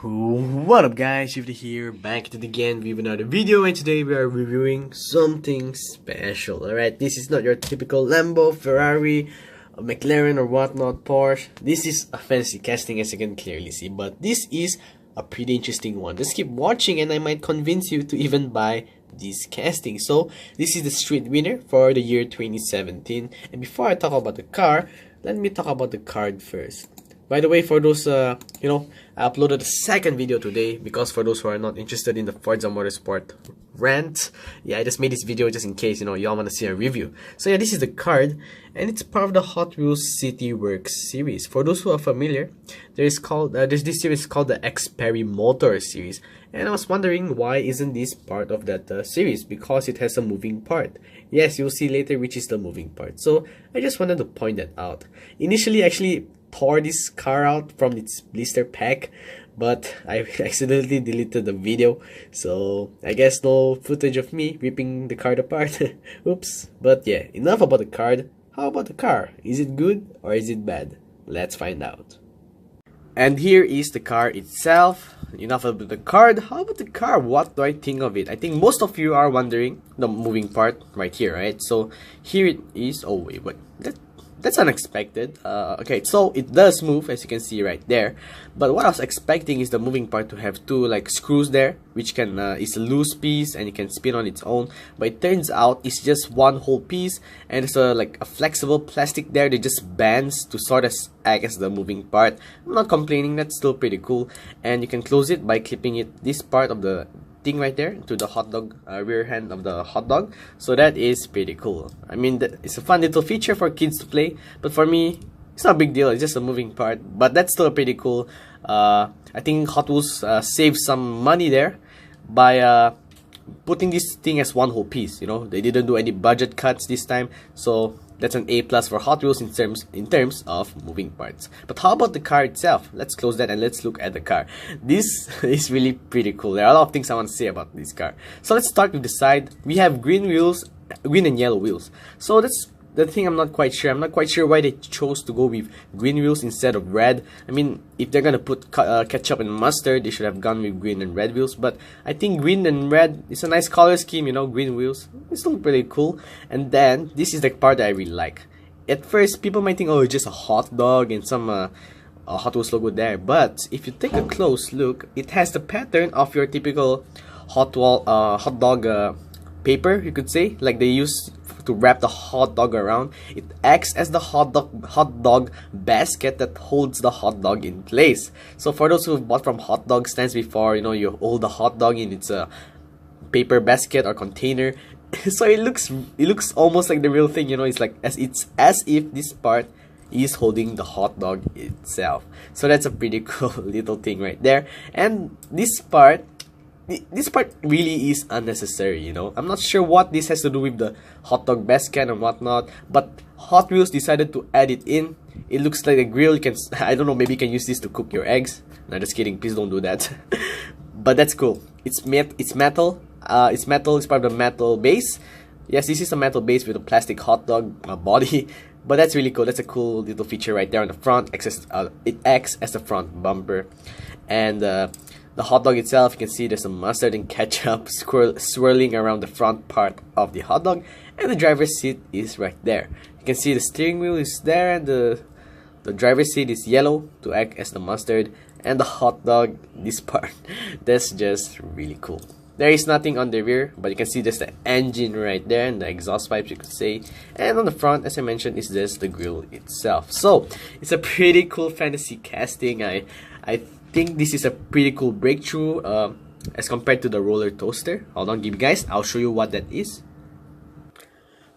What up guys, Shifty here, back at it again with another video, and today we are reviewing something special. Alright, this is not your typical Lambo, Ferrari, McLaren or whatnot, Porsche. This is a fantasy casting, as you can clearly see, but this is a pretty interesting one. Just keep watching and I might convince you to even buy this casting. So this is the Street Wiener for the year 2017, and before I talk about the car, let me talk about the card first. By the way, for those, I uploaded a second video today because for those who are not interested in the Forza Motorsport rant, yeah, I just made this video just in case, y'all want to see a review. So yeah, this is the card, and it's part of the Hot Wheels City Works series. For those who are familiar, there's this series called the X-Perry Motor series, and I was wondering why isn't this part of that series, because it has a moving part. Yes, you'll see later which is the moving part. So I just wanted to point that out. Initially, actually tore this car out from its blister pack, but I accidentally deleted the video, so I guess no footage of me ripping the card apart. Oops. But yeah, enough about the card. How about the car? Is it good or is it bad? Let's find out. And here is the car itself. Enough about the card. How about the car? What do I think of it? I think most of you are wondering the moving part right here, right? So here it is. Oh wait, what? That's unexpected. Okay, so it does move, as you can see right there. But what I was expecting is the moving part to have two like screws there, which can is a loose piece and it can spin on its own. But it turns out it's just one whole piece, and it's like a flexible plastic there that just bends to sort of act as the moving part. I'm not complaining. That's still pretty cool, and you can close it by clipping it this part of the thing right there to the hot dog rear hand of the hot dog. So that is pretty cool. I mean, it's a fun little feature for kids to play, but for me it's not a big deal. It's just a moving part, but that's still pretty cool. I think Hot Wheels saved some money there by putting this thing as one whole piece. They didn't do any budget cuts this time, so that's an A+ for Hot Wheels in terms of moving parts. But how about the car itself? Let's close that and let's look at the car. This is really pretty cool. There are a lot of things I want to say about this car. So let's start with the side. We have green and yellow wheels. So that's the thing I'm not quite sure. I'm not quite sure why they chose to go with green wheels instead of red. I mean, if they're gonna put ketchup and mustard, they should have gone with green and red wheels. But I think green and red is a nice color scheme, green wheels. It's still pretty cool. And then, this is the part that I really like. At first, people might think, oh, it's just a hot dog and some Hot Wheels logo there. But if you take a close look, it has the pattern of your typical hot dog paper, you could say, like they use to wrap the hot dog around. It acts as the hot dog basket that holds the hot dog in place. So for those who've bought from hot dog stands before, you hold the hot dog in its paper basket or container. So it looks almost like the real thing. It's as if this part is holding the hot dog itself. So that's a pretty cool little thing right there. And this part really is unnecessary. I'm not sure what this has to do with the hot dog basket and whatnot, but Hot Wheels decided to add it in. It looks like a grill. You can, I don't know, maybe you can use this to cook your eggs. No, just kidding, please don't do that. But that's cool. It's metal. It's part of the metal base. Yes, this is a metal base with a plastic hot dog body. But that's really cool. That's a cool little feature right there on the front. It acts as the front bumper. And the hot dog itself, you can see there's some mustard and ketchup swirling around the front part of the hot dog, and the driver's seat is right there. You can see the steering wheel is there, and the driver's seat is yellow to act as the mustard, and the hot dog, this part, that's just really cool. There is nothing on the rear, but you can see there's the engine right there and the exhaust pipes, you could say. And on the front, as I mentioned, is just the grille itself. So it's a pretty cool fantasy casting. I think this is a pretty cool breakthrough as compared to the roller toaster. Hold on, guys, I'll show you what that is.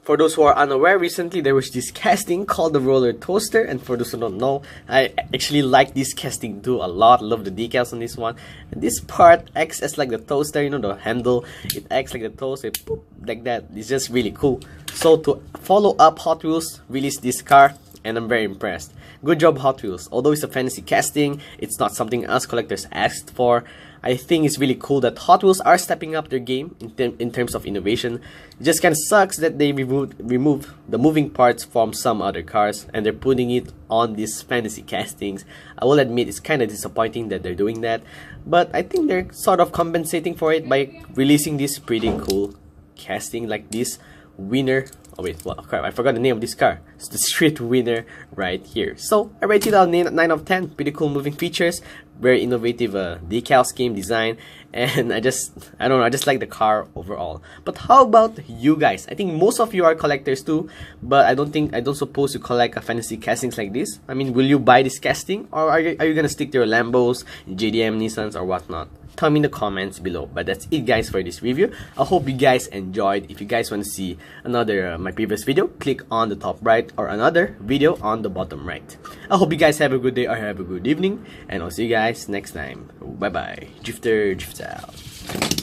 For those who are unaware, recently there was this casting called the roller toaster, and for those who don't know, I actually like this casting too a lot. Love the decals on this one. And this part acts as like the toaster, the handle. It acts like the toaster, boop, like that. It's just really cool. So to follow up, Hot Wheels released this car, and I'm very impressed. Good job, Hot Wheels. Although it's a fantasy casting, it's not something us collectors asked for. I think it's really cool that Hot Wheels are stepping up their game in terms of innovation. It just kind of sucks that they remove the moving parts from some other cars and they're putting it on these fantasy castings. I will admit it's kind of disappointing that they're doing that, but I think they're sort of compensating for it by releasing this pretty cool casting like this Wiener. Oh wait, well, crap, I forgot the name of this car. It's the Street Wiener right here. So I rate it out 9 out of 10. Pretty cool moving features, very innovative decal scheme design, and I just like the car overall. But how about you guys? I think most of you are collectors too, but I don't suppose you collect fantasy castings like this. I mean, will you buy this casting, or are you gonna stick to your Lambos, JDM, Nissans, or whatnot? Tell me in the comments below. But that's it guys for this review. I hope you guys enjoyed. If you guys want to see another my previous video, click on the top right, or another video on the bottom right. I hope you guys have a good day or have a good evening, and I'll see you guys next time. Bye bye. Drifter, drift out.